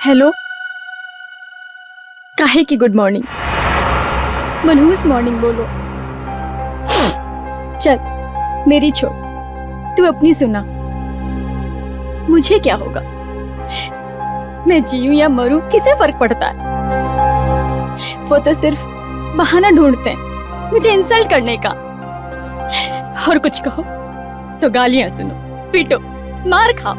Hello, काहे की good morning? मनहूस मॉर्निंग बोलो। चल मेरी छोड़, तू अपनी सुना। मुझे क्या होगा, मैं जीऊं या मरूं किसे फर्क पड़ता है? वो तो सिर्फ बहाना ढूंढते हैं मुझे इंसल्ट करने का। और कुछ कहो तो गालियां सुनो, पीटो, मार खाओ।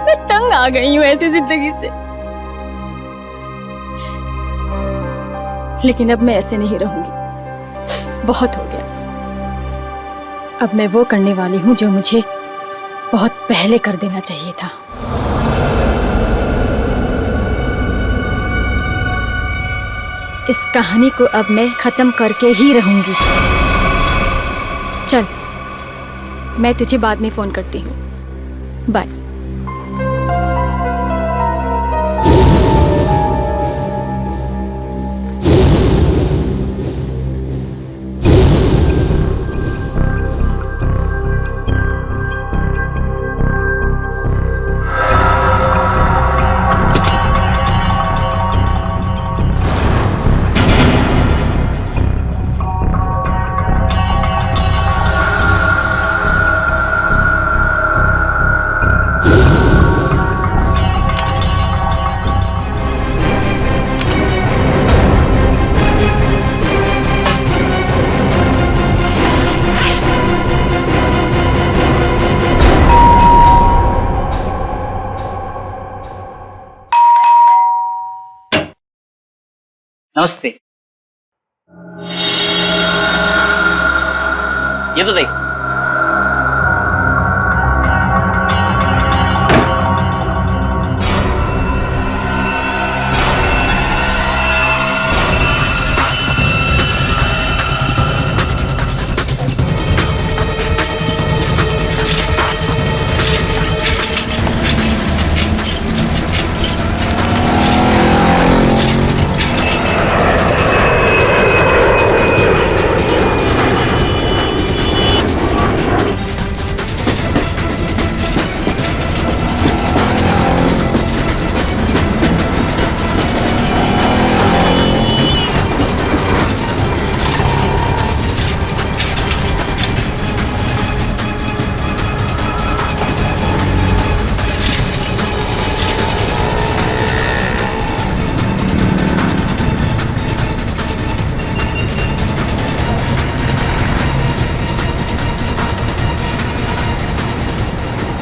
मैं तंग आ गई हूं ऐसी जिंदगी से। लेकिन अब मैं ऐसे नहीं रहूंगी, बहुत हो गया। अब मैं वो करने वाली हूं जो मुझे बहुत पहले कर देना चाहिए था। इस कहानी को अब मैं खत्म करके ही रहूंगी। चल, मैं तुझे बाद में फोन करती हूँ। बाय। नमस्ते. येतो ताई.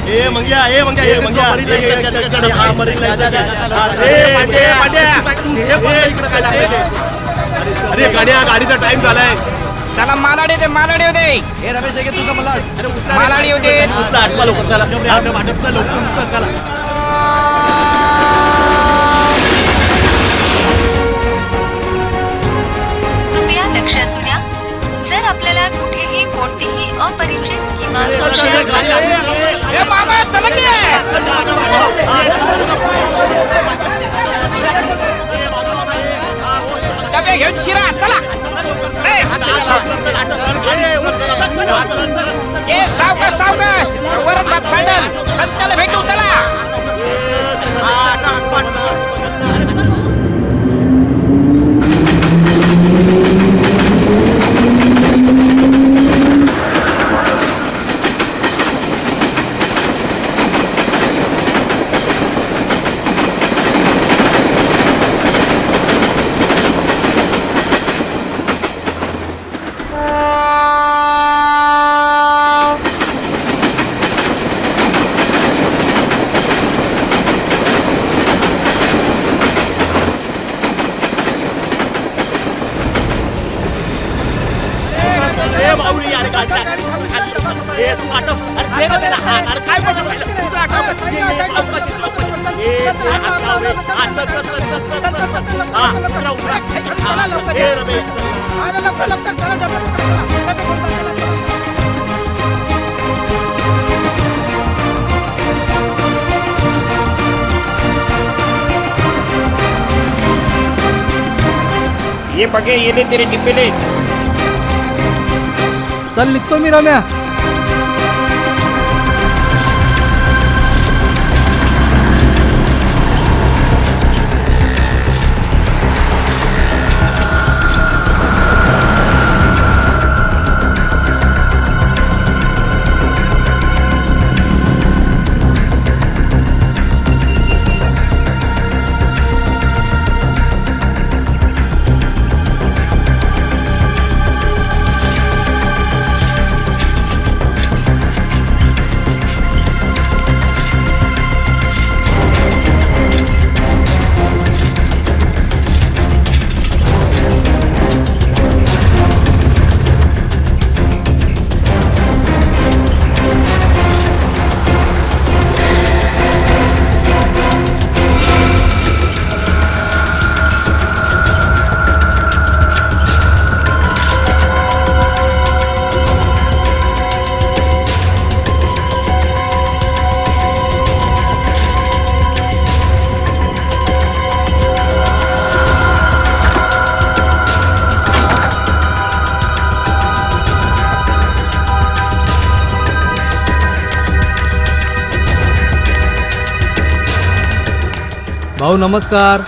ए मंग्या अरे गाड्या गाडीचा टाइम झालाय. चला मालाडी होते मालाडी होते. हे रमेश आहे तुझा मला मालाडी होते. आठवा लवकर चला लवकर चला. कृपया लक्ष असू द्या, जर आपल्याला कुठेही कोणतीही अपरिचित किंवा संशयास्पद वस्तू दिसली ए मामा चला की. डबे घेऊन शिरा चला. ए सावकाश सावकाश. वरण भात सँडल संत्याला भेटू चला. ये बघे येले तेरे डिब्बेले. चल निघतो मी रम्या. भाऊ नमस्कार.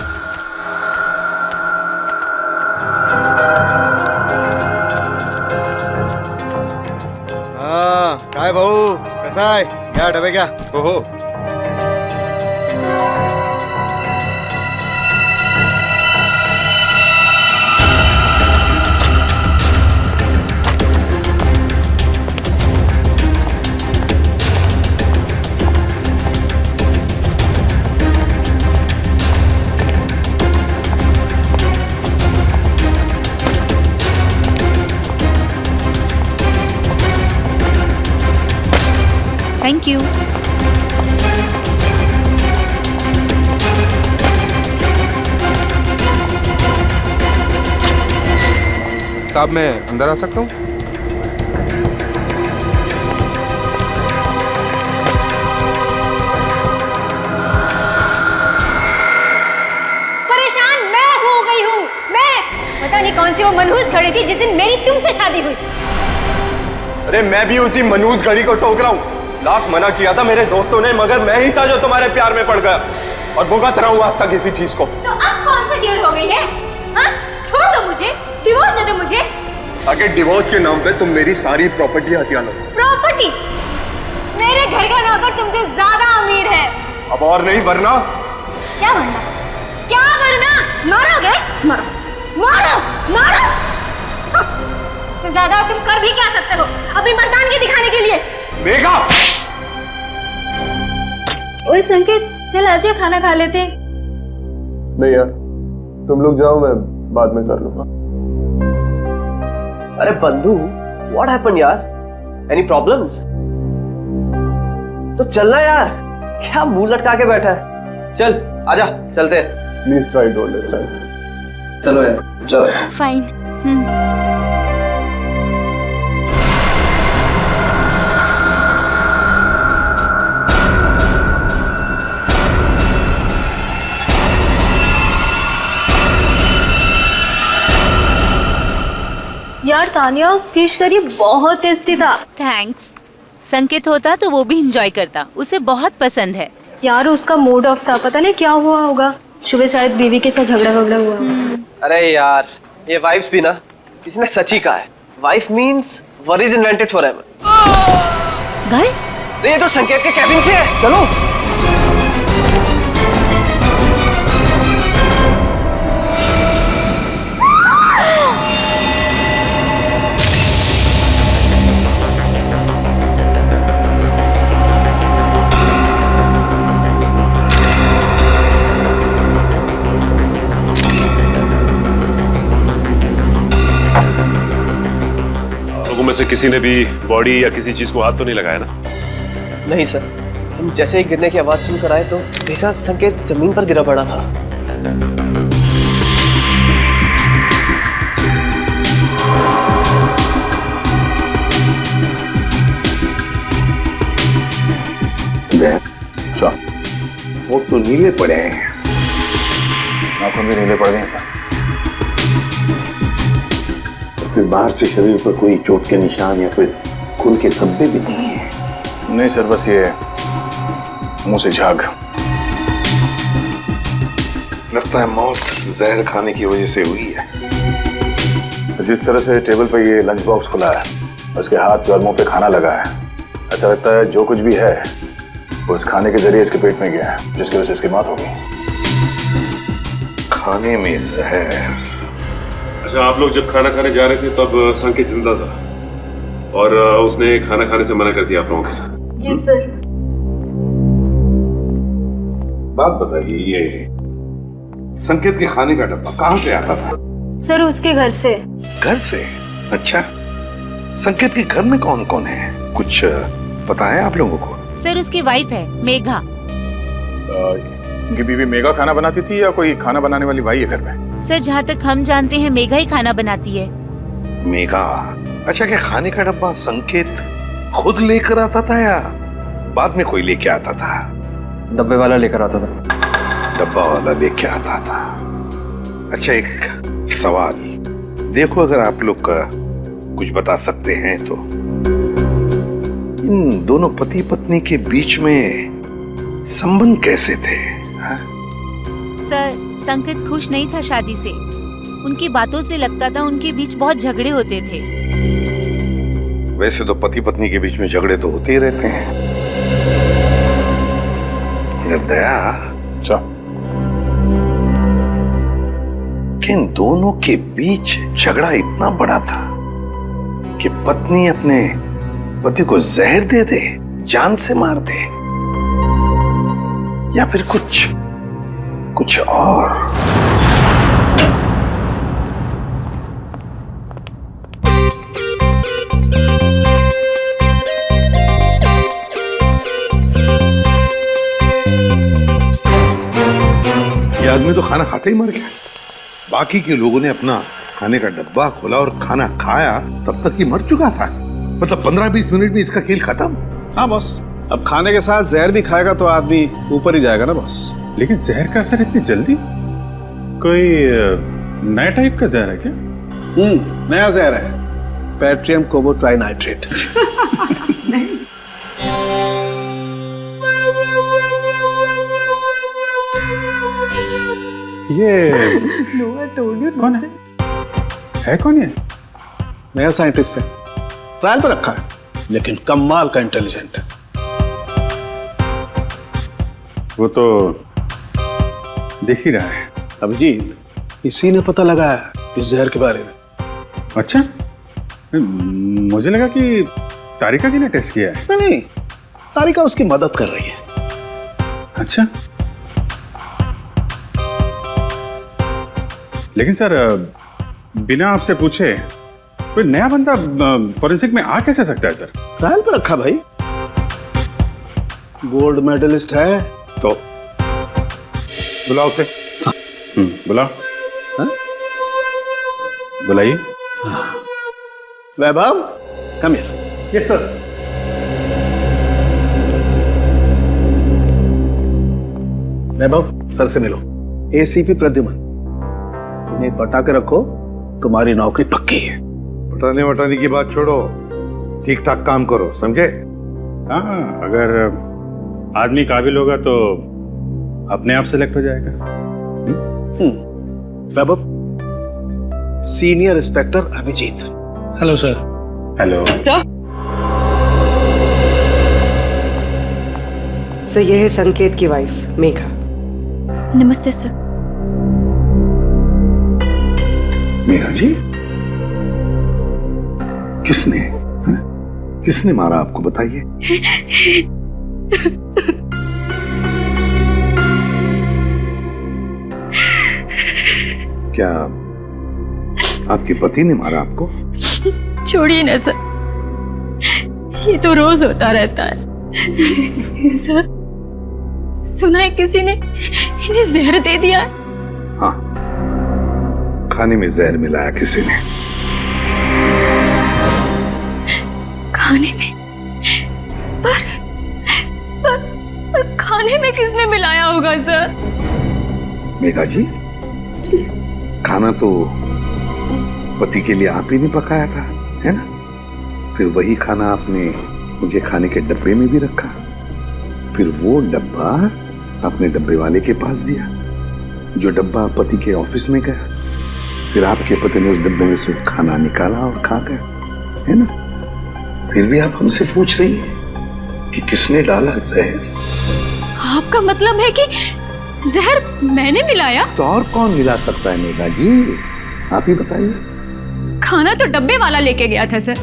हा काय भाऊ कसा आहे? घ्या डबे घ्या. हो हो. Thank you. साहब मैं अंदर आ सकता हूँ? परेशान मैं हो गई हूँ. मैं पता नहीं कौन सी वो मनहूस घड़ी थी जिस दिन मेरी तुमसे शादी हुई. अरे मैं भी उसी मनूस घड़ी को टोक रहा हूँ. लाख मना किया था मेरे दोस्तों ने, मगर मैं ही था जो तुम्हारे प्यार में पड़ गया और भुगत रहा हूँ आज तक किसी चीज को. तो अब कौन सी देर हो गई है? हाँ? छोड़ दो मुझे, डिवोर्स दे दो मुझे. आगे डिवोर्स के नाम पे तुम मेरी सारी प्रॉपर्टी हथिया लो. प्रॉपर्टी? मेरे घर का नौकर तुमसे ज्यादा अमीर है. अब और नहीं वरना. क्या वरना? क्या वरना? मारोगे? मारो मारो मारो. इससे ज्यादा तुम कर भी क्या सकते हो अपनी मर्दानगी दिखाने के लिए? मेघा! ओए संकेत, चल आजा खाना खा लेते. नहीं यार, तुम लोग जाओ, मैं बाद में कर लूंगा. अरे बंधु, व्हाट हैपेंड यार? Any problems? तो चलना यार, क्या मुंह लटका के बैठा है? चल आजा, चलते हैं. Please try to understand. चलो यार, चलो. फाइन. यार तानिया, फिश करी बहुत टेस्टी था. थैंक्स. संकेत होता तो वो भी एंजॉय करता, उसे बहुत पसंद है. यार उसका मूड ऑफ था, पता नहीं क्या हुआ होगा. सुबह शायद बीवी के साथ झगड़ा हुआ. अरे यार, ये वाइफ्स भी ना, किसने सच ही कहा है, wife means worries invented forever. Guys, ये तो संकेत के कैबिन से है. चलो. में से किसी ने भी बॉडी या किसी चीज को हाथ तो नहीं लगाया ना? नहीं सर, हम जैसे ही गिरने की आवाज सुनकर आए तो देखा संकेत जमीन पर गिरा पड़ा था. वो तो नीले पड़े हैं. नाखून भी नीले पड़ गए सर. फिर बाहर से शरीर पर कोई चोट के निशान या फिर खून के धब्बे भी नहीं है? नहीं सर, बस ये मुंह से झाग. लगता है मौत जहर खाने की वजह से हुई है. जिस तरह से टेबल पर ये लंच बॉक्स खुला है, उसके हाथ और मुंह पे खाना लगा है, ऐसा लगता है जो कुछ भी है वो उस खाने के जरिए इसके पेट में गया है, जिसकी वजह से इसकी मौत हो गई. खाने में जहर. अच्छा, आप लोग जब खाना खाने जा रहे थे तब संकेत जिंदा था और उसने खाना खाने से मना कर दिया आप लोगों के साथ? जी सर. बात बताइए, ये संकेत के खाने का डब्बा कहाँ से आता था? सर उसके घर से. घर से? अच्छा, संकेत के घर में कौन कौन है, कुछ पता है आप लोगों को? सर उसकी वाइफ है मेघा. उनकी बीवी मेघा खाना बनाती थी या कोई खाना बनाने वाली भाई है घर में? सर जहाँ तक हम जानते हैं मेघा ही खाना बनाती है. मेघा? अच्छा, क्या खाने का डब्बा संकेत खुद लेकर आता था या बाद में कोई लेके आता था? डब्बे वाला लेकर आता था. डब्बा वाला लेके आता था. अच्छा, एक सवाल देखो, अगर आप लोग का कुछ बता सकते हैं तो, इन दोनों पति पत्नी के बीच में संबंध कैसे थे? सर, संकेत खुश नहीं था शादी से। उनकी बातों से लगता था उनके बीच बहुत झगड़े होते थे। वैसे तो पति पत्नी के बीच में झगड़े तो होते ही रहते हैं, मगर दया कि इन दोनों के बीच झगड़ा इतना बड़ा था कि पत्नी अपने पति को जहर दे दे, जान से मार दे, या फिर कुछ और। ये आदमी तो खाना खाते ही मर गया। बाकी के लोगों ने अपना खाने का डब्बा खोला और खाना खाया, तब तक ये मर चुका था। मतलब 15-20 मिनट में इसका खेल खत्म। हाँ बॉस, अब खाने के साथ जहर भी खाएगा तो आदमी ऊपर ही जाएगा ना बॉस। लेकिन जहर का असर इतनी जल्दी? कोई नया टाइप का जहर है क्या? नया जहर है, पैट्रियम कोबो ट्राइनाइट्रेट। ये कौन है कौन ये? नया साइंटिस्ट है, ट्रायल पर रखा है, लेकिन कमाल का इंटेलिजेंट है। वो तो दिख ही रहा है। अभिजीत, इसी ने पता लगाया इस जहर के बारे में। अच्छा, मुझे लगा कि तारिका जी ने टेस्ट किया है। नहीं, तारिका उसकी मदद कर रही है। अच्छा, लेकिन सर बिना आपसे पूछे कोई नया बंदा फॉरेंसिक में आ कैसे सकता है सर? ट्रायल पर रखा भाई, गोल्ड मेडलिस्ट है तो। बुलाओ उसे। बुलाओ। बुलाइए। Vaibhav, come here. Yes sir. Vaibhav, sir से मिलो। एसीपी प्रद्युमन, इन्हें पटा के रखो, तुम्हारी नौकरी पक्की है। पटाने वटाने की बात छोड़ो, ठीक ठाक काम करो, समझे? हाँ, अगर आदमी काबिल होगा तो अपने आप सेलेक्ट हो जाएगा। Vaibhav, senior inspector Abhijeet. Hello sir. Hello sir. Sir, यह है संकेत की वाइफ मेघा। नमस्ते सर। मेघा जी, किसने मारा आपको, बताइए। क्या आपके पति ने मारा आपको? छोड़िए ना सर, ये तो रोज होता रहता है। सर, सुना है किसी ने इन्हें जहर दे दिया है। हाँ, खाने में जहर मिलाया किसी ने। खाने में? पर खाने में किसने मिलाया होगा सर? मेघा जी, खाना तो पति के लिए आप ही ने पकाया था, है ना? फिर वही खाना आपने उनके खाने के डब्बे में भी रखा, फिर वो डब्बा आपने डब्बे वाले के पास दिया, जो डब्बा पति के ऑफिस में गया, फिर आपके पति ने उस डब्बे में से खाना निकाला और खा गया, है ना? फिर भी आप हमसे पूछ रही हैं कि किसने डाला जहर? आपका मतलब है कि जहर मैंने मिलाया? तो और कौन मिला सकता है मेघा जी, आप ही बताइए। खाना तो डब्बे वाला लेके गया था सर,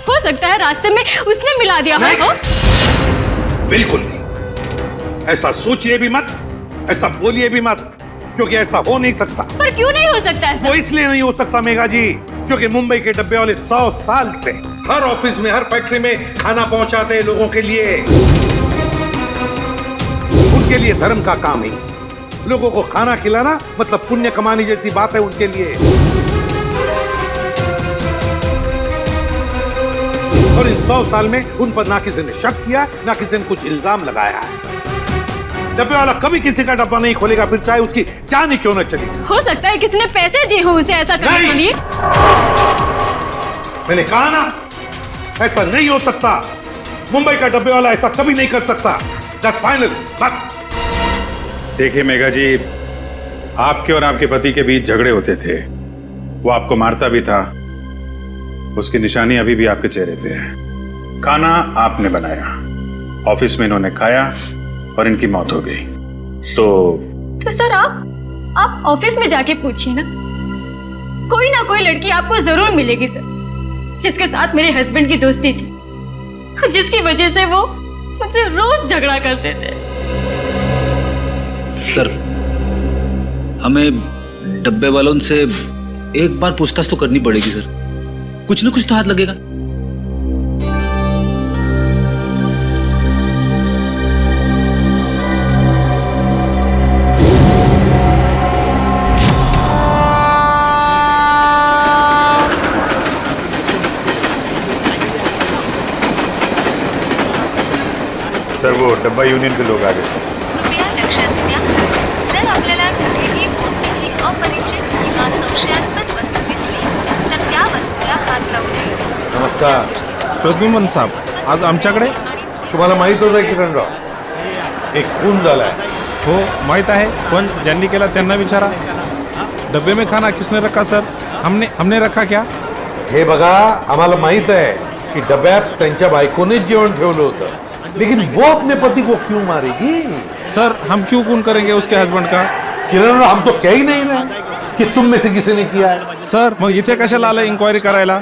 हो सकता है रास्ते में उसने मिला दिया हो। बिल्कुल नहीं, ऐसा सोचिए भी मत, ऐसा बोलिए भी मत, क्योंकि ऐसा हो नहीं सकता। पर क्यों नहीं हो सकता है सर? वो इसलिए नहीं हो सकता मेघा जी, क्योंकि मुंबई के डब्बे वाले 100 साल से हर ऑफिस में, हर फैक्ट्री में खाना पहुंचाते हैं लोगों के लिए। उनके लिए धर्म का काम है, लोगों को खाना खिलाना मतलब पुण्य कमाने जैसी बात है उनके लिए। और इन 100 साल में उन पर ना किसी ने शक किया, ना किसी ने कुछ इल्जाम लगाया है। डब्बे वाला कभी किसी का डब्बा नहीं खोलेगा, फिर चाहे उसकी जान ही क्यों न चली। हो सकता है किसी ने पैसे दिए हो उसे ऐसा करने के लिए। मैंने कहा ना, ऐसा नहीं हो सकता। मुंबई का डब्बे वाला ऐसा कभी नहीं कर सकता। That's final, बस। देखिए मेघा जी, आपके और आपके पति के बीच झगड़े होते थे, वो आपको मारता भी था, उसकी निशानी अभी भी आपके चेहरे पे है। खाना आपने बनाया, ऑफिस में इन्होंने खाया और इनकी मौत हो गई। तो सर आप ऑफिस में जाके पूछिए ना कोई लड़की आपको जरूर मिलेगी सर, जिसके साथ मेरे हस्बैंड की दोस्ती थी, जिसकी वजह से वो मुझसे रोज झगड़ा करते थे। सर, हमें डब्बे वालों से एक बार पूछताछ तो करनी पड़ेगी सर, कुछ ना कुछ तो हाथ लगेगा। सर, वो डब्बा यूनियन के लोग आ गए सर। कृपया लक्ष असू द्या, जर आपल्याला कुठेही कोणतीही अपरिचित किंवा संशयास्पद वस्तू दिसली तर त्या वस्तूला हात लावू नये. नमस्कार प्रद्युमन साहब, आज आमच्याकडे तुम्हाला माहित होतं किरणराव, एक खून झालाय. हो माहित आहे, पण ज्यांनी केला त्यांना विचारा. डब्बे में खाना किसने रखा सर? हमने रखा क्या? हे बघा, आम्हाला माहित आहे की डब्यात त्यांच्या बायकोनेच जेवण ठेवलं होतं, लेकिन वो अपने पति को क्यों मारेगी? सर, हम क्यों खून करेंगे उसके हस्बैंड का? किरण, हम तो कह ही नहीं रहे कि तुम में से किसी ने किया है. सर, मग इथे कशाला आलं इंक्वायरी करायला?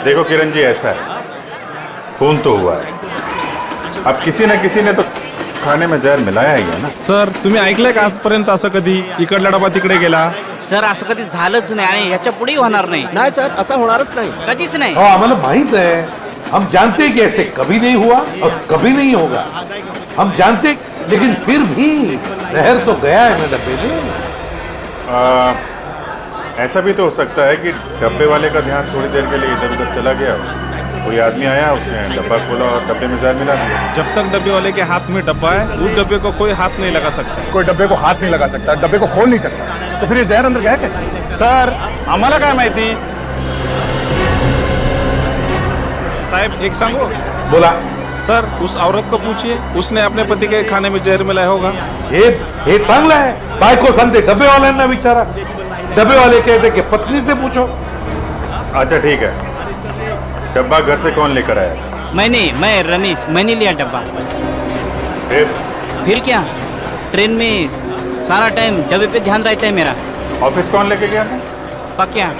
देखो किरण जी, ऐसा है, खून तो हुआ है, अब किसी न किसी ने तो खाने में जहर मिलाया ही है ना. सर, तुम्ही ऐकलंय का आजपर्यंत असं कधी इकडला डबा तिकडे गेला? सर, असं कधी झालंच नाही आणि ह्याच्या पुढेही होणार नाही. नाही सर, असं होणारच नाही. कधीच नाही. हमारा माहित है, हम जानते हैं कि ऐसे कभी नहीं हुआ और कभी नहीं होगा. हम जानते, लेकिन फिर भी जहर तो गया है ना डब्बे में. ऐसा भी तो हो सकता है कि डब्बे वाले का ध्यान थोड़ी देर के लिए इधर उधर चला गया, कोई आदमी आया, उसने डब्बा खोला और डब्बे में जहर मिला दिया. जब तक डब्बे वाले के हाथ में डब्बा है, उस डब्बे को कोई हाथ नहीं लगा सकता. कोई डब्बे को हाथ नहीं लगा सकता, डब्बे को खोल नहीं सकता, तो फिर ये जहर अंदर गया कैसे? सर, आम्हाला काय माहिती. साहब, एक सांगो. बोला. सर, उस औरत को पूछिए, उसने अपने पति के खाने में जहर मिलाया होगा. हे चांगलं आहे. बायको सांगते डब्बे वाल्यांना विचारा, डब्बे वाले कहते कि पत्नी से पूछो. अच्छा ठीक है, डब्बा घर से कौन लेकर आया? मैं रमेश, मैंने लिया डब्बा. फिर क्या, ट्रेन में सारा टाइम डब्बे पे ध्यान रहता है मेरा. ऑफिस कौन लेके गया था? पक्या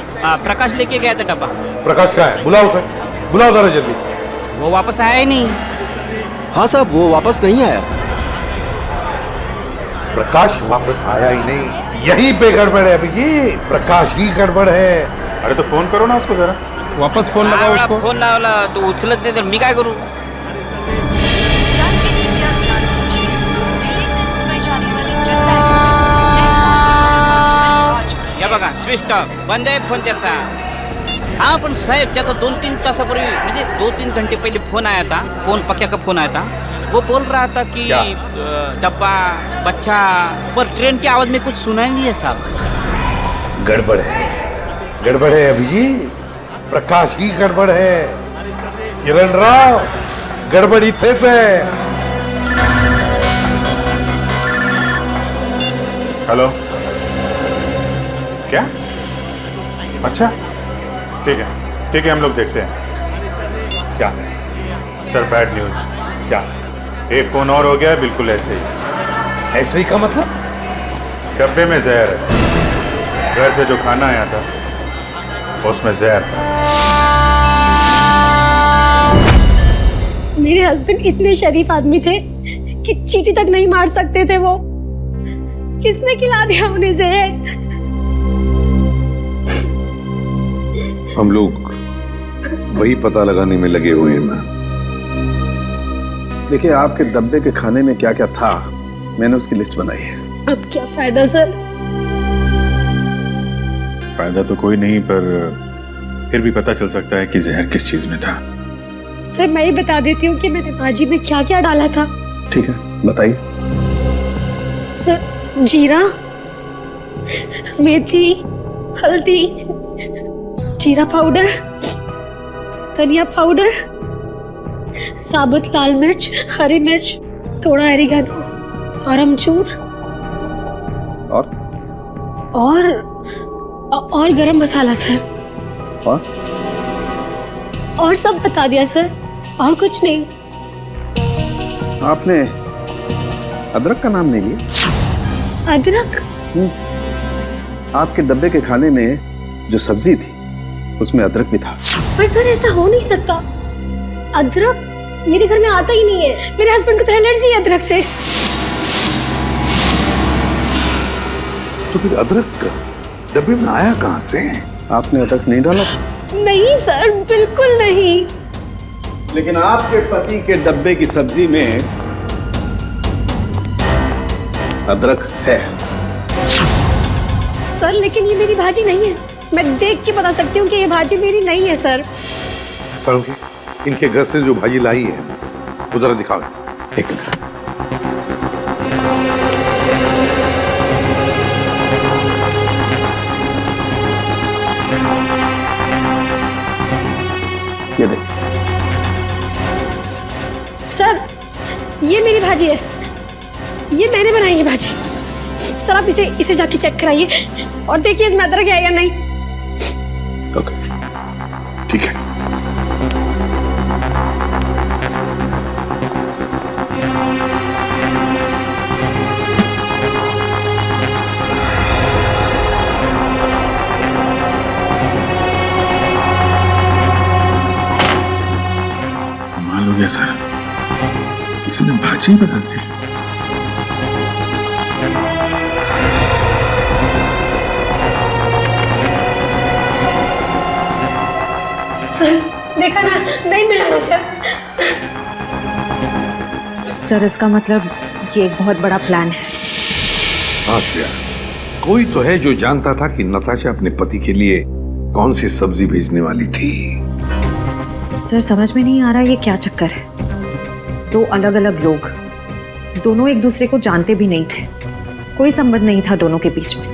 प्रकाश लेके गया था डब्बा. प्रकाश का है? बुलाओ उसे, बुलाओ जरा जल्दी. वो वापस आया ही नहीं. हाँ साहब, वो वापस नहीं आया. प्रकाश वापस आया ही नहीं, यही पे गड़बड़ है अभिजीत. प्रकाश ही गड़बड़ है. अरे तो फोन करो ना उसको जरा. वापस फोन लगाओ उसको. फोन लावला तो उचलत नाही तर मी काय करू? या बघा, स्विच ऑफ, बंद आहे फोन त्याचा. हाँ पण साहेब, त्याचा 2-3 तासापूर्वी, म्हणजे 2-3 घंटे पहले फोन आया था. पक्या का फोन आया था. वो बोल रहा था कि डब्बा, बच्चा, पर ट्रेन की आवाज में कुछ सुनाई नहीं है साहब. गड़बड़ है, गड़बड़ है अभिजीत. प्रकाश ही गड़बड़ है. किरण राव, गड़बड़ इथेच है. हेलो, क्या? अच्छा ठीक है, हम लोग देखते हैं. क्या सर, बैड न्यूज. क्या? एक फोन और हो गया, बिल्कुल ऐसे ही. ऐसे ही का मतलब? डब्बे में जहर है. घर से जो खाना आया था उसमें जहर था. मेरे हस्बैंड इतने शरीफ आदमी थे कि चींटी तक नहीं मार सकते थे. वो किसने खिला दिया उन्हें जहर? हम लोग वही पता लगाने में लगे हुए हैं. देखिए, आपके डब्बे के खाने में क्या क्या था, मैंने उसकी लिस्ट बनाई है. अब क्या फायदा सर? फायदा तो कोई नहीं, पर फिर भी पता चल सकता है कि जहर किस चीज में था. सर, मैं ही बता देती हूँ कि मैंने भाजी में क्या क्या डाला था. ठीक है, बताइए. सर, जीरा, मेथी, हल्दी, जीरा पाउडर, धनिया पाउडर, साबुत लाल मिर्च, हरी मिर्च, थोड़ा एरिगेनो और अमचूर. और गरम मसाला सर। और सब बता दिया सर, और कुछ नहीं। आपने अदरक का नाम नहीं लिया? अदरक? आपके डब्बे के खाने में जो सब्जी थी उसमें अदरक भी था। पर सर ऐसा हो नहीं सकता, अदरक मेरे घर में आता ही नहीं है। मेरे हस्बैंड को तो एलर्जी है अदरक से। तो फिर अदरक डब्बे में आया कहां से? आपने अदरक नहीं डाला? नहीं सर, बिल्कुल नहीं। लेकिन आपके पति के डब्बे की सब्जी में अदरक है। सर लेकिन ये मेरी भाजी नहीं है, मैं देख के बता सकती हूँ कि ये भाजी मेरी नहीं है सर। सर इनके घर से जो भाजी लाई है वो जरा दिखाओ। एक मिनट। ये देखिए सर, ये मेरी भाजी है, ये मैंने बनाई है भाजी। सर आप इसे जाके चेक कराइए और देखिए इसमें अदरक है या नहीं। ओके ठीक है। कमाल हो गया सर, किसी ने भाजी बना दी। सर देखा ना, नहीं मिला ना सर। सर इसका मतलब ये एक बहुत बड़ा प्लान है। हाँ श्रेया, कोई तो है जो जानता था कि नताशा अपने पति के लिए कौन सी सब्जी भेजने वाली थी। सर समझ में नहीं आ रहा ये क्या चक्कर है। दो अलग अलग लोग, दोनों एक दूसरे को जानते भी नहीं थे, कोई संबंध नहीं था दोनों के बीच में,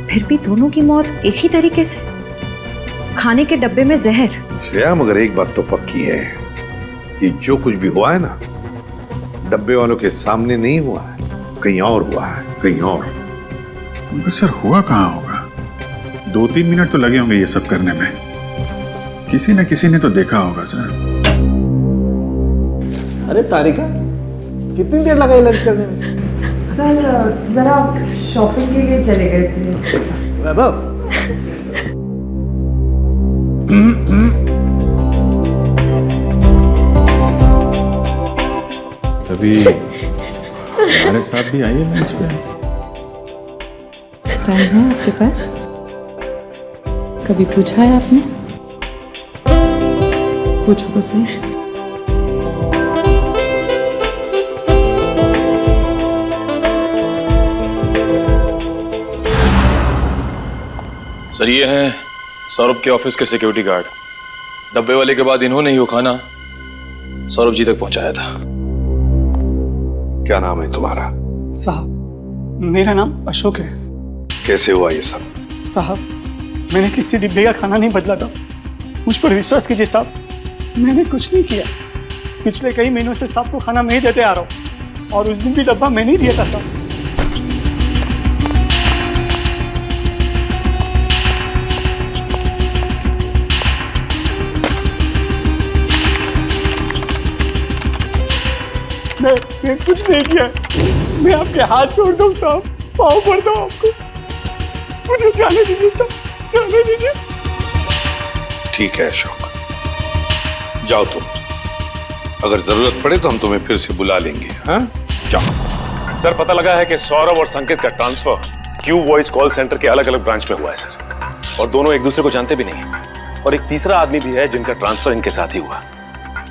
फिर भी दोनों की मौत एक ही तरीके से, खाने के डब्बे में जहर। श्रेया मगर एक बात तो पक्की है कि जो कुछ भी हुआ है ना, डब्बे वालों के सामने नहीं हुआ है, कहीं और हुआ है, कहीं और। मगर सर हुआ कहाँ होगा? 2-3 मिनट तो लगे होंगे ये सब करने में, किसी न किसी ने तो देखा होगा सर। अरे तारिका, कितनी देर लगाई लंच करने में? सर जरा शॉपिंग के लिए चले गए थे। वैभव, कभी हमारे साथ भी आइए लंच पे। टाइम है आपके पास? कभी पूछा है आपने? पूछो तो सही। सर ये हैं सौरभ के ऑफिस के सिक्योरिटी गार्ड। डब्बे वाले के बाद इन्होंने ही वो खाना सौरभ जी तक पहुंचाया था। क्या नाम है तुम्हारा? साहब मेरा नाम अशोक है। कैसे हुआ ये सब? साहब मैंने किसी डिब्बे का खाना नहीं बदला था, मुझ पर विश्वास कीजिए साहब, मैंने कुछ नहीं किया। पिछले कई महीनों से साहब को खाना मैं ही देते आ रहा हूँ और उस दिन भी डब्बा मैंने ही दिया था साहब। मैं कुछ नहीं किया, मैं आपके हाथ जोड़ता हूँ साहब, पाँव पड़ता हूँ आपको, मुझे जाने दीजिए साहब, जाने दीजिए। ठीक है अशोक, जाओ तुम, अगर जरूरत पड़े तो हम तुम्हें फिर से बुला लेंगे। हाँ जाओ। सर पता लगा है कि सौरभ और संकेत का transfer Q voice call centre के अलग अलग ब्रांच में हुआ है सर, और दोनों एक दूसरे को जानते भी नहीं है। और एक तीसरा आदमी भी है जिनका ट्रांसफर इनके साथ ही हुआ,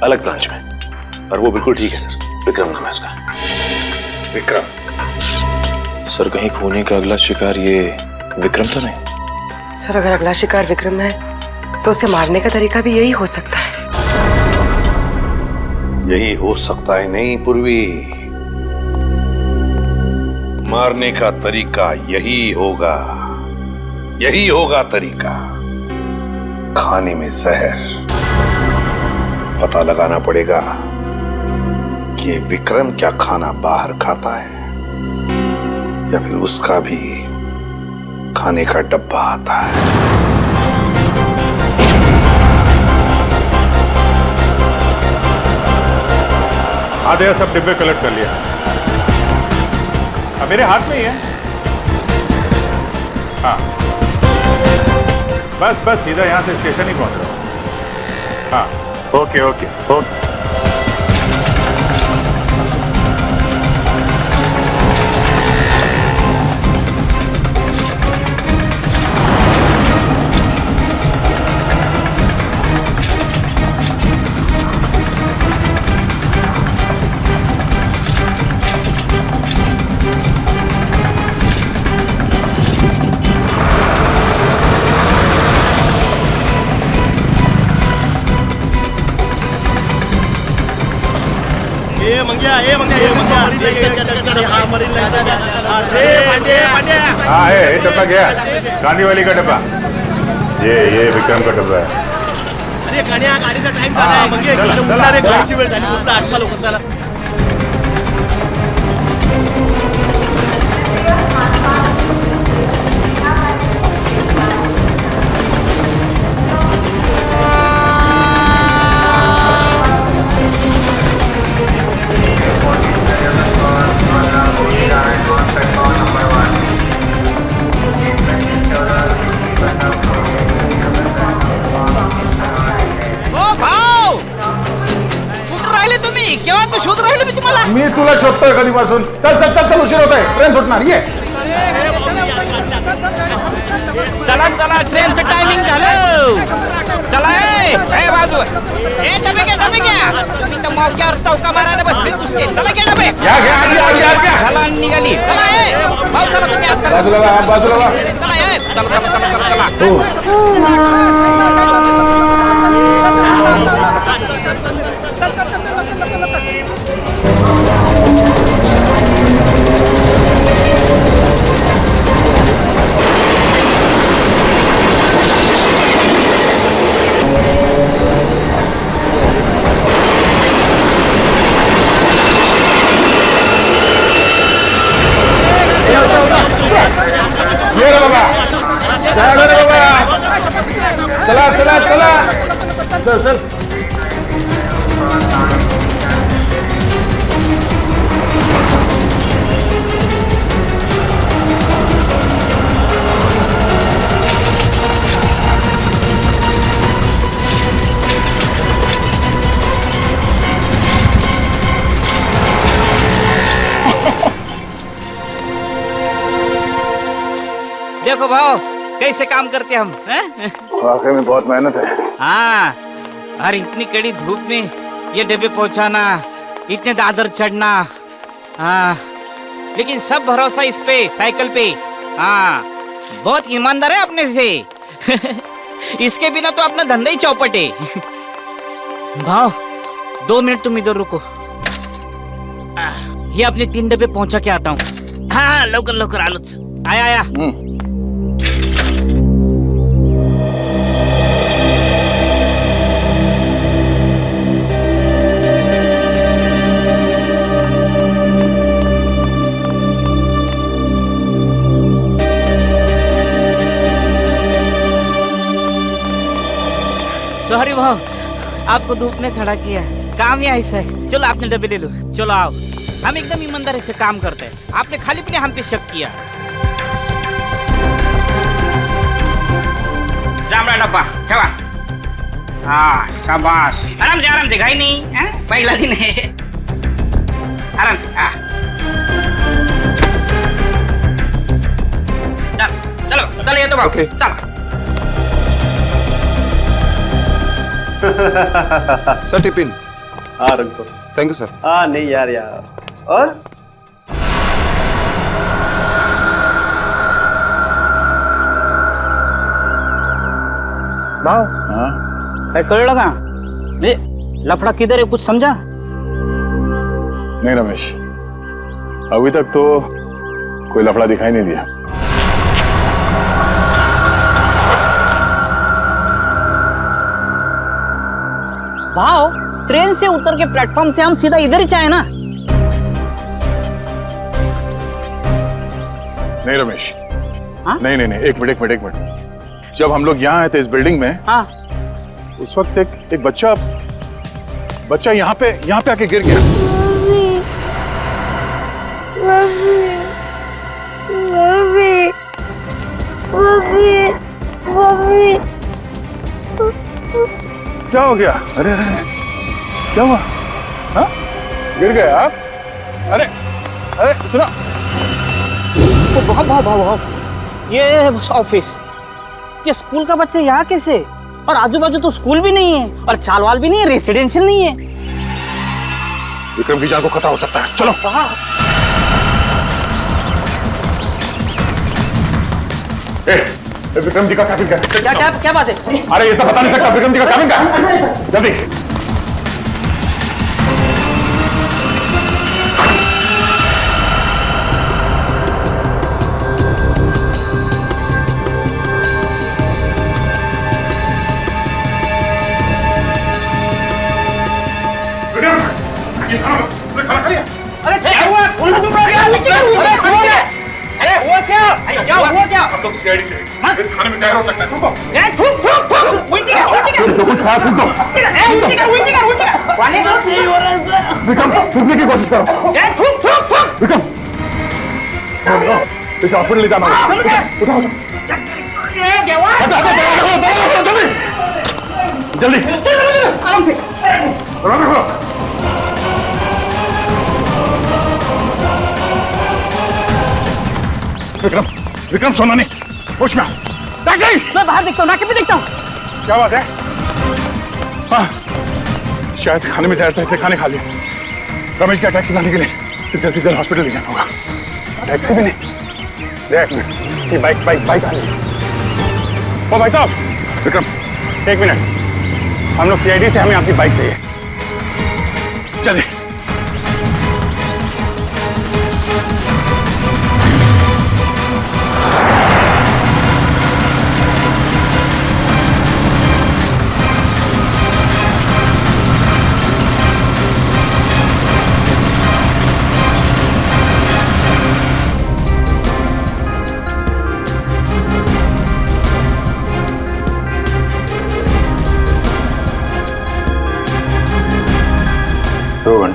अलग ब्रांच में, और वो बिल्कुल ठीक है सर, विक्रम नाम है उसका। विक्रम? सर कहीं खूनी का अगला शिकार ये विक्रम तो नहीं? सर अगर अगला शिकार विक्रम है तो उसे मारने का तरीका भी यही हो सकता है। यही हो सकता है नहीं पूर्वी, मारने का तरीका यही होगा, यही होगा तरीका। खाने में जहर, पता लगाना पड़ेगा कि ये विक्रम क्या खाना बाहर खाता है या फिर उसका भी खाने का डब्बा आता है। आधे सब डिब्बे कलेक्ट कर लिया। अब मेरे हाथ में ही है। हाँ, बस सीधा यहां से स्टेशन ही पहुंच रहा हूं। हाँ, ओके ओके ओके। हाँ है डब्बा गया, गांधी वाली का डब्बा। ये विक्रम का डब्बा है। अरे गाडीचा टाइम झाला, गाडीची वेळ झाली, आठवा लवकर चला। केव्हा तू शोध राहिले मी तुम्हाला? मी तुला शोधतोय कधीपासून। चल चल चल चल, उशीर होतोय, ट्रेन सुटणार। ये चला चला, ट्रेनचं टायमिंग झालं। चला ए बाजू ए डबे घ्या तुम्ही तर मौक्यावर चौका मारायला बसले दुसरे। चला घ्या डबे, चला निघाली। चला ए भाऊ, चला तुम्ही आत चला, बाजूला चला ए चला। ये रे बाबा, चल रे बाबा, चला चला चला, चल चल। देखो भाव कैसे काम करते हम हैं? वाकई में बहुत मेहनत है। हाँ, और इतनी कड़ी धूप में ये डब्बे पहुंचाना, इतने दादर चढ़ना। हाँ, लेकिन सब भरोसा इस पे, साइकिल पे। हाँ, बहुत ईमानदार है अपने से। इसके बिना तो अपना धंधा ही चौपट है। भाव 2 मिनट तुम इधर रुको, ये अपने 3 डब्बे पहुंचा के आता हूँ। हाँ लवकर लवकर आलोच। आया। सॉरी भाव, आपको धूप में खड़ा किया। काम ही ऐसा है। चलो आपने डब्बे ले लो, चलो आओ। हम एकदम ईमानदारी से काम करते हैं। आपने खाली पीने हम पे शक किया। जामड़ा डब्बा ठेवा। हाँ शाबाश, आराम से, घाई नहीं है, पहला दिन है। आराम से। चलो ये तो बाबू, चलो। Sir tiffin. हाँ रख दो। Thank you sir. हाँ नहीं यार और भाव काय कळलं का? लफड़ा किधर है, कुछ समझा? नहीं रमेश, अभी तक तो कोई लफड़ा दिखाई नहीं दिया। भाव, ट्रेन से उतर के प्लेटफॉर्म से हम सीधा इधर ही चाहे ना। नहीं रमेश, नहीं नहीं नहीं, एक मिनट। जब हम लोग यहाँ आए थे इस बिल्डिंग में, हाँ, उस वक्त एक बच्चा यहाँ पे आके गिर गया। क्या हो गया? अरे अरे क्या हुआ? हाँ? गिर गए आप? अरे अरे सुनो, बहुत ये ऑफिस, ये स्कूल का बच्चा यहाँ कैसे? और आजू बाजू तो स्कूल भी नहीं है और चालवाल भी नहीं है, रेसिडेंशियल नहीं है। विक्रम की जान को खतरा हो सकता है, चलो। विक्रम जी का कैबिन का क्या बात है? अरे ये सब बता नहीं सकता, विक्रम जी का कैबिन का, जल्दी। अरे क्या हुआ? अरे हुआ क्या? हम लोग सीआईडी से, इस खाने में जहर हो सकता है, थूको। विक्रम, थूकने की कोशिश करो। विक्रम, इसे हॉस्पिटल ले जाना होगा। उठाओ, जल्दी आराम से। विक्रम सोना नहीं, होश में आओ। मैं बाहर देखता हूँ, नाके पे देखता हूँ। क्या बात है? हाँ, शायद खाने में जहर था, इसलिए खाने खा लिया। रमेश का टैक्सी लाने के लिए जल्दी जल्दी हॉस्पिटल ले जाना होगा। टैक्सी भी नहीं, देख ये बाइक आ रही है। ओ भाई साहब, विक्रम एक मिनट, हम लोग सीआईडी से, हमें आपकी बाइक चाहिए, चलिए।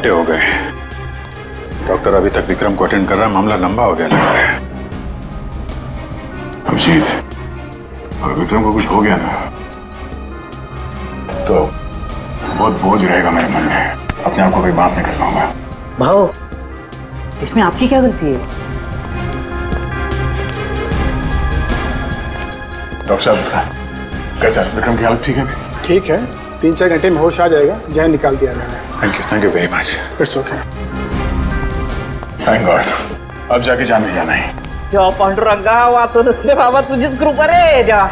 हो गए, डॉक्टर अभी तक विक्रम को अटेंड कर रहा है, मामला लंबा हो गया लगता है। अभिजीत, अगर विक्रम को कुछ हो गया ना तो बहुत बोझ रहेगा मेरे मन में, अपने आप को भी माफ नहीं कर पाऊंगा। भाव, इसमें आपकी क्या गलती है? डॉक्टर साहब, कैसा विक्रम की हालत ठीक है? ठीक है, 3-4 घंटे में होश आ जाएगा, जहर निकाल दिया जाएगा। Thank you very much. It's okay. Thank God, अब जाके जाने जाना है। देवा पांडुरंगा, वाचून से बाबा तुझीच कृपा रे देवा।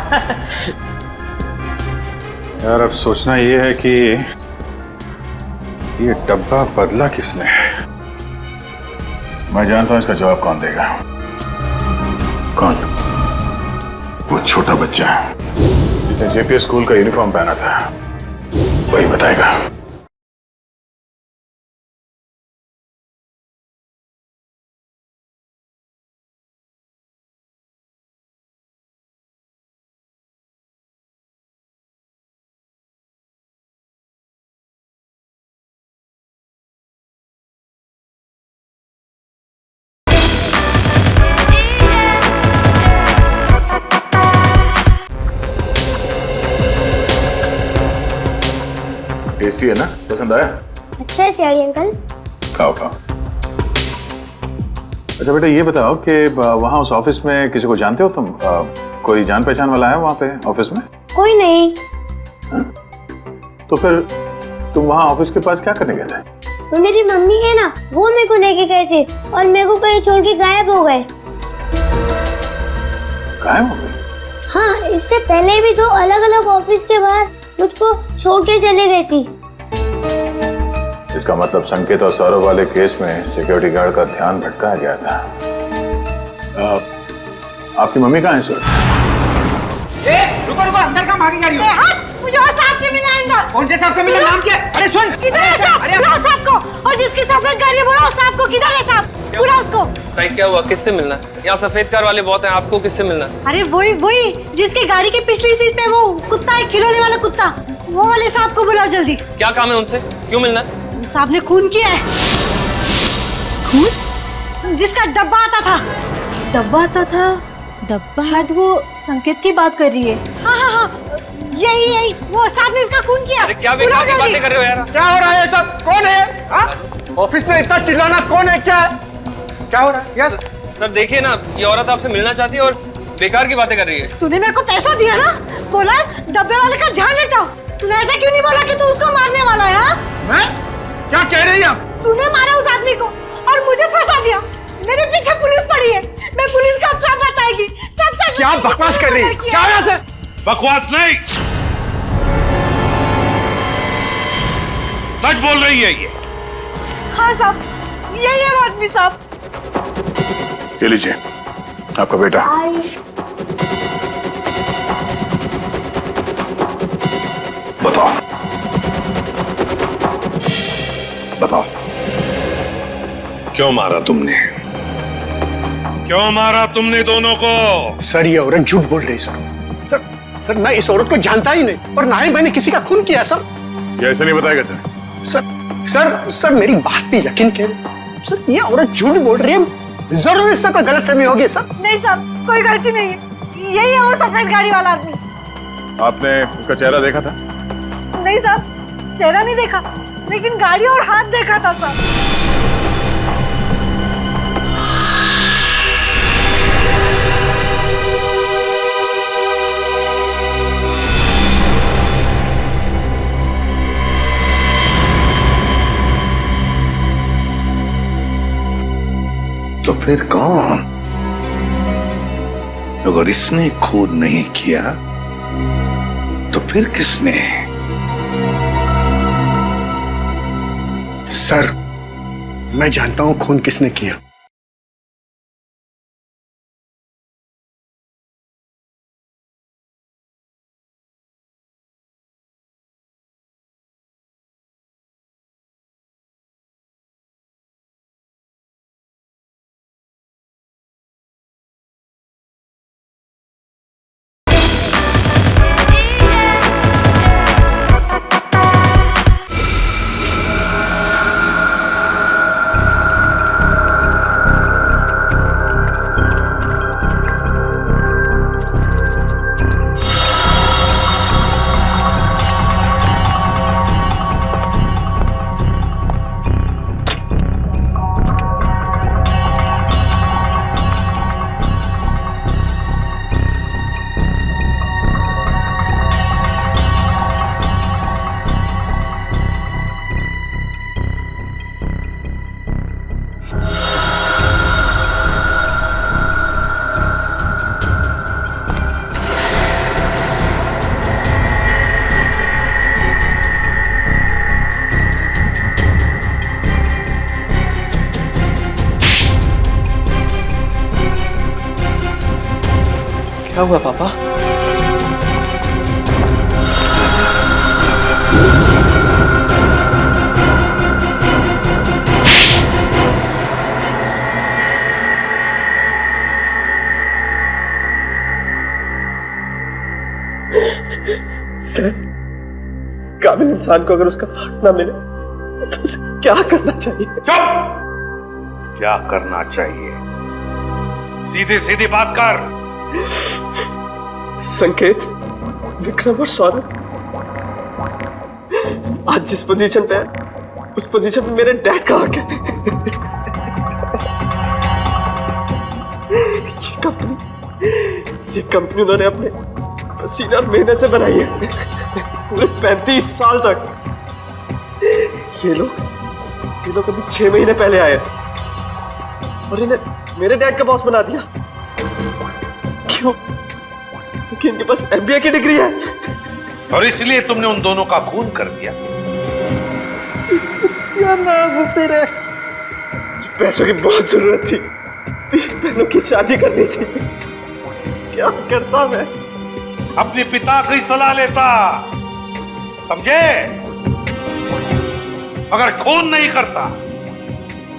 यार अब सोचना ये है कि ये डब्बा बदला किसने? मैं जानता हूं इसका जवाब कौन देगा। कौन? वो छोटा बच्चा जिसने जेपीएस स्कूल का यूनिफॉर्म पहना था, वही बताएगा। टेस्टी है ना? पसंद आया? अच्छा है सियाड़ी अंकल। खाओ खाओ। अच्छा बेटा ये बताओ कि वहाँ उस ऑफिस में किसी को जानते हो तुम? कोई जान पहचान वाला है वहाँ पे ऑफिस में? कोई नहीं। तो फिर तुम वहाँ ऑफिस के पास क्या करने गए थे? तो मेरी मम्मी है ना, वो मेरे को लेके गए थे और मेरे को कहीं छोड़ के गायब हो गए। गायब हो गए? हाँ, इससे पहले भी 2 अलग-अलग ऑफिस के बाहर मुझको छोड़ के चले गई थी। इसका मतलब संकेत और सौरभ वाले केस में सिक्योरिटी गार्ड का ध्यान भटकाया गया था। आपकी मम्मी कहाँ है सर? रुको अंदर कहाँ भागी जा रही हो? मुझे और साहब से मिलना है अंदर। कौन से साहब से मिलना? नाम क्या? अरे सुन, किधर है साहब? बुलाओ साहब को। और जिसकी सफेद गाड़ी है बुलाओ साहब को। किधर है साहब? बुलाओ उसको। बताइए क्या हुआ, किससे मिलना है? यहाँ सफेद कार वाले बहुत हैं, आपको किससे मिलना है? अरे वही वही जिसकी गाड़ी की पिछली सीट पे वो कुत्ता है, खिलौने वाला कुत्ता, वो वाले साहब को बुलाओ जल्दी। क्या काम है उनसे, क्यों मिलना है? उस साहब ने खून किया है। खून? जिसका डब्बा आता था। डब्बा आता था? डब्बा? शायद वो संकेत की बात कर रही है। हाँ हाँ हाँ, यही यही, वो साहब ने इसका खून किया। अरे क्या बेकार की बातें कर रहे हो यार? क्या हो रहा है सब? कौन है? हाँ? ऑफिस में इतना चिल्लाना कौन है? क्या है? क्या हो रहा है? यस सर देखिए ना, ये औरत आपसे मिलना चाहती है और बेकार की बातें कर रही है। तूने मेरे को पैसा दिया ना, बोला डब्बे वाले का ध्यान हटाओ। तूने ऐसा क्यों नहीं बोला कि तू उसको मारने वाला है? मैं? क्या कह रही है? तूने मारा उस आदमी को और मुझे फंसा दिया। मेरे पीछे पुलिस पड़ी है, मैं पुलिस को अब सब बताएगी। सब सच। क्या बकवास कर रही है? क्या है ऐसे? बकवास नहीं, सच बोल रही है ये। हाँ साहब, यही है वो आदमी साहब। ये लीजिए आपका बेटा। बताओ बताओ, क्यों मारा तुमने? क्यों मारा तुमने दोनों को? सर ये औरत झूठ बोल रही है सर। सर मैं इस औरत को जानता ही नहीं और ना ही मैंने किसी का खून किया सर। ये ऐसे नहीं बताएगा सर। सर मेरी बात पे यकीन करें सर, ये औरत झूठ बोल रही है। जरूर इससे कोई गलतफहमी होगी सर। नहीं साहब, कोई गलती नहीं है, यही है वो सफेद गाड़ी वाला आदमी। आपने उसका चेहरा देखा था? नहीं साहब, चेहरा नहीं देखा, लेकिन गाड़ी और हाथ देखा था साहब। तो फिर कौन? अगर इसने खून नहीं किया तो फिर किसने? सर मैं जानता हूं खून किसने किया। क्या हुआ पापा? सर, काबिल इंसान को अगर उसका हक ना मिले तो उसे क्या करना चाहिए? चुप! क्या करना चाहिए? सीधी सीधी बात कर। संकेत, विक्रम और सौरभ आज जिस पोजीशन पे है उस पोजीशन पे मेरे डैड का हक है। ये कंपनी उन्होंने अपने पसीने और मेहनत से बनाई है पूरे 35 साल तक। ये लोग अभी 6 महीने पहले आए और इन्हें मेरे डैड का बॉस बना दिया। क्यों? क्योंकि इनके पास MBA की डिग्री है और इसलिए तुमने उन दोनों का खून कर दिया। क्या नाज तेरे, पैसों की बहुत जरूरत थी, 3 बहनों की शादी करनी थी। क्या करता मैं? अपने पिता की सलाह लेता, समझे? अगर खून नहीं करता,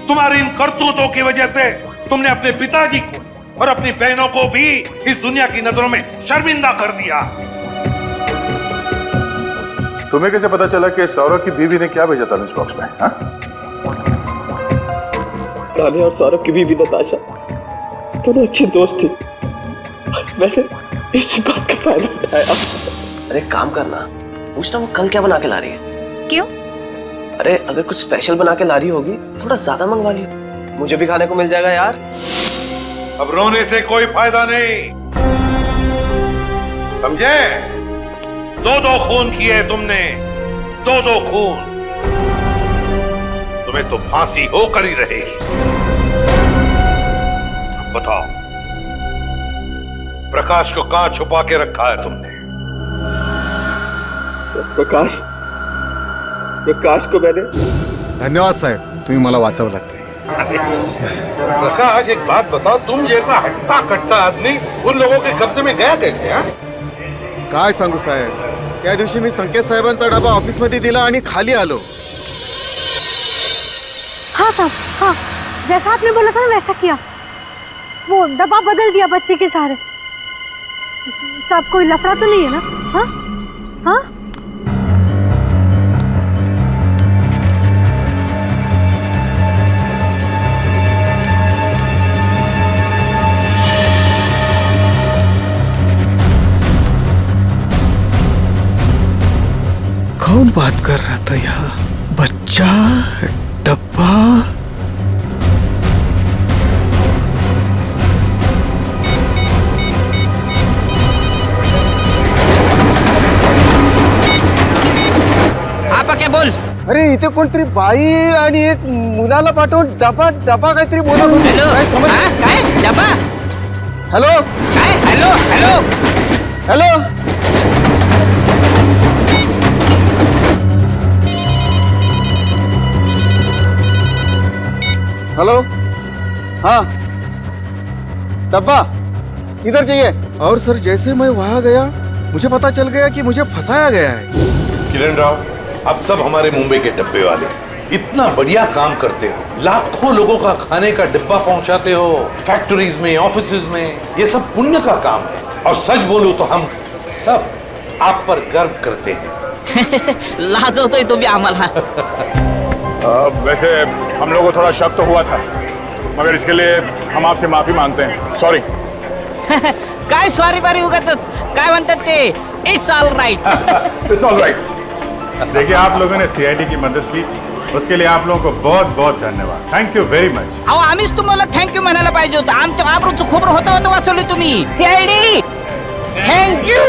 तुम्हारी इन करतूतों की वजह से तुमने अपने पिताजी को और अपनी बहनों को भी इस दुनिया की नजरों में शर्मिंदा कर दिया। तुम्हें कैसे पता चला कि सौरभ की बीवी ने क्या भेजा था लंच बॉक्स में? हाँ? कान्हा और सौरभ की बीवी नताशा दोनों अच्छी दोस्त थी। मैंने इसी बात का फायदा उठाया। अरे काम करना, पूछना वो कल क्या बना के ला रही है। क्यों? अरे अगर कुछ स्पेशल बना के ला रही होगी थोड़ा ज्यादा मंगवा लियो, मुझे भी खाने को मिल जाएगा यार। अब रोने से कोई फायदा नहीं, समझे? दो खून किए तुमने, दो खून। तुम्हें तो फांसी होकर ही रहेगी। बताओ, प्रकाश को कहां छुपा के रखा है तुमने? सर प्रकाश को मैंने। धन्यवाद साहेब, तुम्ही मला वाचवलात. प्रकाश एक बात बताओ, तुम जैसा हट्टा कट्टा आदमी उन लोगों के कब्जे में गया कैसे? हाँ? काय सांगू साहेब, त्या दिवशी मी संकेत साहेबांचा डबा ऑफिस मध्ये दिला आणि खाली आलो. हाँ साहब, हाँ जैसा आपने बोला था ना वैसा किया. वो डब्बा बदल दिया बच्चे के सहारे. साहब कोई लफड़ा तो नहीं है ना? हाँ हाँ कौन बात कर रहा था यहाँ? बच्चा, डब्बा. आपा क्या बोल? अरे इथे कोणतरी बाई आणि एक मुलाला पाठवून डबा काहीतरी बोला. हॅलो, काय डबा? हॅलो काय? Hello hello hello. हेलो, हाँ डब्बा किधर चाहिए? और सर जैसे मैं वहां गया मुझे पता चल गया कि मुझे फंसाया गया है. किरण राव, अब सब हमारे मुंबई के डब्बे वाले इतना बढ़िया काम करते हो, लाखों लोगों का खाने का डिब्बा पहुंचाते हो, फैक्ट्रीज में, ऑफिसेज में. ये सब पुण्य का काम है. और सच बोलूं तो हम सब आप पर गर्व करते हैं. लाजवतोय तुम्ही आम्हाला. वैसे हम लोगों को थोड़ा शक तो हुआ था, मगर इसके लिए हम आपसे माफी मांगते हैं. सॉरी. काय सॉरी बारी उगाचच काय म्हणतात ते, it's all right. It's all right. देखिए, आप लोगों ने सीआईडी की मदद की, उसके लिए आप लोगों को बहुत बहुत धन्यवाद. Thank you very much. अहो आम्हीच तुम्हाला थँक्यू म्हणायला पाहिजे होतं. आमच्या आबरूचं खोबरं होतं वाचवली तुम्ही. CID thank you.